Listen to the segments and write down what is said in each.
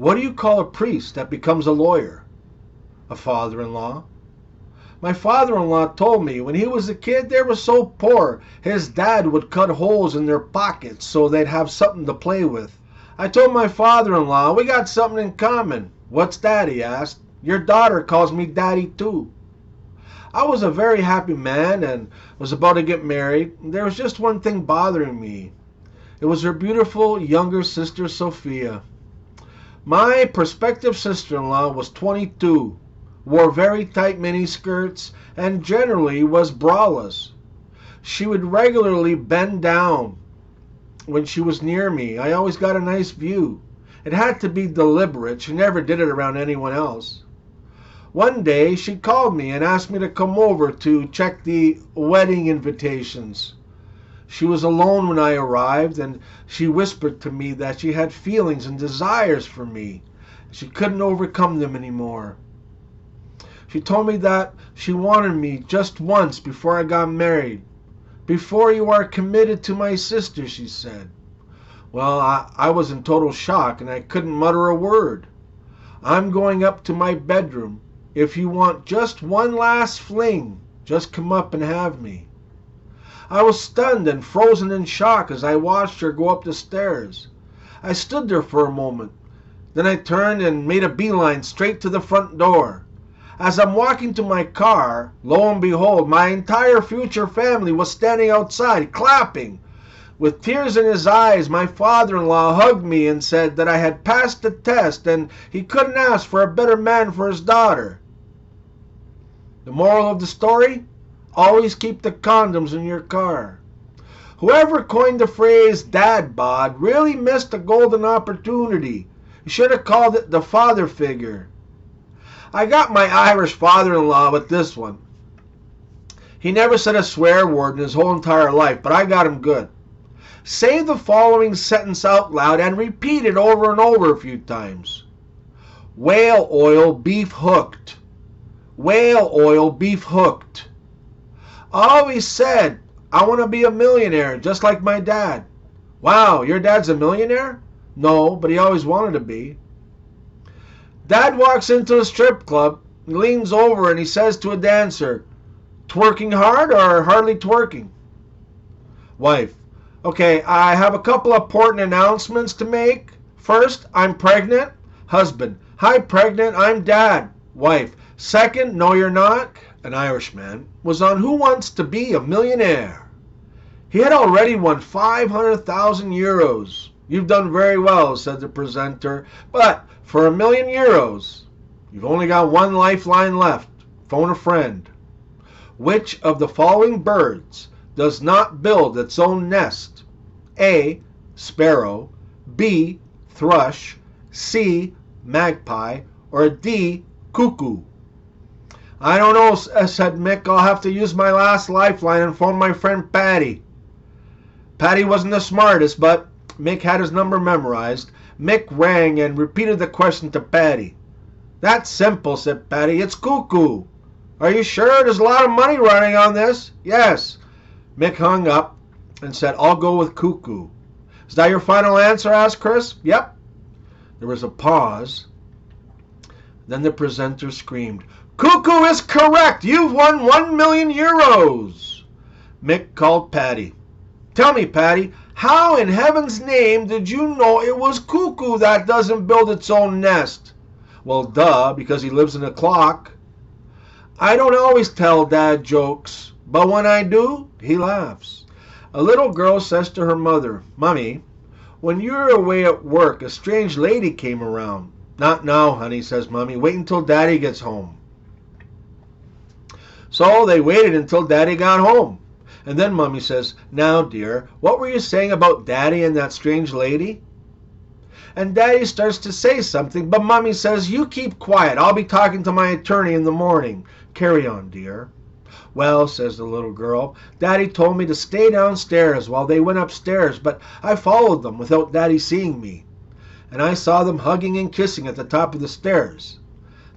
What do you call a priest that becomes a lawyer? A father-in-law. My father-in-law told me when he was a kid they were so poor his dad would cut holes in their pockets so they'd have something to play with. I told my father-in-law we got something in common. What's that? He asked. Your daughter calls me daddy too. I was a very happy man and was about to get married. There was just one thing bothering me. It was her beautiful younger sister Sophia. My prospective sister-in-law was 22, wore very tight miniskirts, and generally was braless. She would regularly bend down when she was near me. I always got a nice view. It had to be deliberate. She never did it around anyone else. One day she called me and asked me to come over to check the wedding invitations. She was alone when I arrived, and she whispered to me that she had feelings and desires for me. She couldn't overcome them anymore. She told me that she wanted me just once before I got married. Before you are committed to my sister, she said. Well, I was in total shock, and I couldn't mutter a word. I'm going up to my bedroom. If you want just one last fling, just come up and have me. I was stunned and frozen in shock as I watched her go up the stairs. I stood there for a moment. Then I turned and made a beeline straight to the front door. As I'm walking to my car, lo and behold, my entire future family was standing outside, clapping. With tears in his eyes, my father-in-law hugged me and said that I had passed the test and he couldn't ask for a better man for his daughter. The moral of the story? Always keep the condoms in your car. Whoever coined the phrase dad bod really missed a golden opportunity. You should have called it the father figure. I got my Irish father-in-law with this one. He never said a swear word in his whole entire life, but I got him good. Say the following sentence out loud and repeat it over and over a few times. Whale oil beef hooked. Whale oil beef hooked. I always said, I want to be a millionaire, just like my dad. Wow, your dad's a millionaire? No, but he always wanted to be. Dad walks into a strip club, he leans over and he says to a dancer, twerking hard or hardly twerking? Wife, okay, I have a couple of important announcements to make. First, I'm pregnant. Husband, hi pregnant, I'm dad. Wife, second, no you're not. An Irishman, was on Who Wants to Be a Millionaire. He had already won 500,000 euros. You've done very well, said the presenter, but for €1,000,000, you've only got one lifeline left. Phone a friend. Which of the following birds does not build its own nest? A. Sparrow, B. Thrush, C. Magpie, or D. Cuckoo? I don't know, said Mick. I'll have to use my last lifeline and phone my friend Patty. Patty wasn't the smartest, but Mick had his number memorized. Mick rang and repeated the question to Patty. That's simple, said Patty. It's cuckoo. Are you sure? There's a lot of money running on this. Yes. Mick hung up and said, I'll go with cuckoo. Is that your final answer? Asked Chris. Yep. There was a pause. Then the presenter screamed, Cuckoo is correct! You've won 1,000,000 euros! Mick called Patty. Tell me, Patty, how in heaven's name did you know it was cuckoo that doesn't build its own nest? Well, duh, because he lives in a clock. I don't always tell dad jokes, but when I do, he laughs. A little girl says to her mother, Mummy, when you were away at work, a strange lady came around. Not now, honey, says Mummy. Wait until Daddy gets home. So they waited until Daddy got home. And then Mummy says, Now, dear, what were you saying about Daddy and that strange lady? And Daddy starts to say something, but Mummy says, You keep quiet. I'll be talking to my attorney in the morning. Carry on, dear. Well, says the little girl, Daddy told me to stay downstairs while they went upstairs, but I followed them without Daddy seeing me. And I saw them hugging and kissing at the top of the stairs.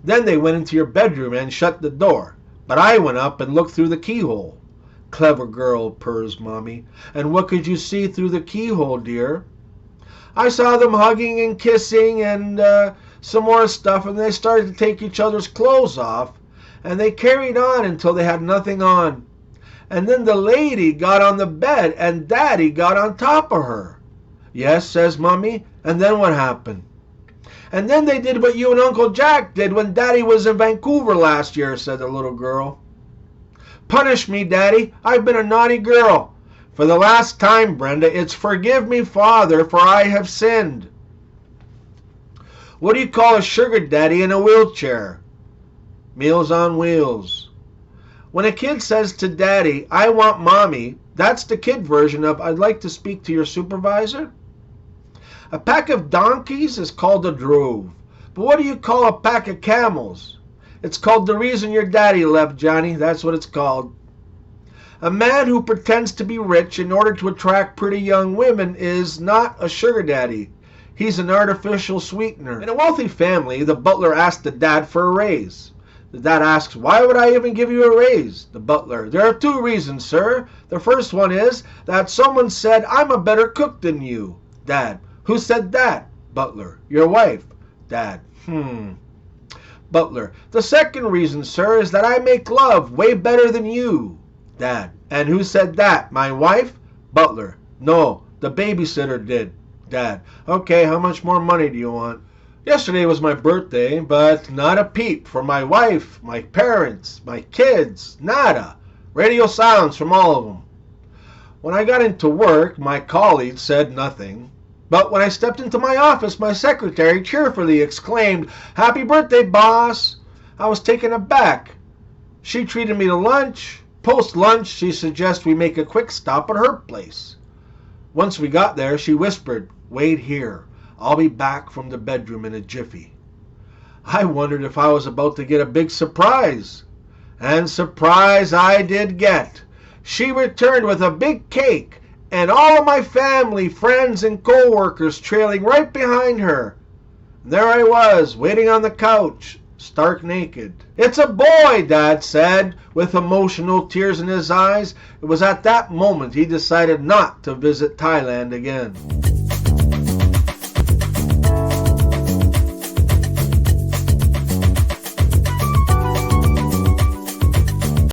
Then they went into your bedroom and shut the door. But I went up and looked through the keyhole. Clever girl, purrs Mommy. And what could you see through the keyhole, dear? I saw them hugging and kissing and some more stuff, and they started to take each other's clothes off, and they carried on until they had nothing on. And then the lady got on the bed, and Daddy got on top of her. Yes, says Mummy, and then what happened? And then they did what you and Uncle Jack did when Daddy was in Vancouver last year, said the little girl. Punish me, Daddy. I've been a naughty girl. For the last time, Brenda, it's forgive me, Father, for I have sinned. What do you call a sugar daddy in a wheelchair? Meals on Wheels. When a kid says to Daddy, I want Mommy, that's the kid version of I'd like to speak to your supervisor. A pack of donkeys is called a drove. But what do you call a pack of camels? It's called the reason your daddy left, Johnny. That's what it's called. A man who pretends to be rich in order to attract pretty young women is not a sugar daddy. He's an artificial sweetener. In a wealthy family, the butler asked the dad for a raise. The dad asks, why would I even give you a raise? The butler, there are 2 reasons, sir. The first one is that someone said I'm a better cook than you. Dad, who said that? Butler, your wife. Dad, Butler, the second reason, sir, is that I make love way better than you. Dad, and who said that? My wife? Butler, no, the babysitter did. Dad, okay, how much more money do you want? Yesterday was my birthday, but not a peep from my wife, my parents, my kids, nada. Radio silence from all of them. When I got into work, my colleagues said nothing. But when I stepped into my office, my secretary cheerfully exclaimed, Happy birthday, boss! I was taken aback. She treated me to lunch. Post-lunch, she suggested we make a quick stop at her place. Once we got there, she whispered, Wait here. I'll be back from the bedroom in a jiffy. I wondered if I was about to get a big surprise. And surprise I did get. She returned with a big cake, and all of my family, friends, and co-workers trailing right behind her. There I was, waiting on the couch, stark naked. It's a boy, Dad said, with emotional tears in his eyes. It was at that moment he decided not to visit Thailand again.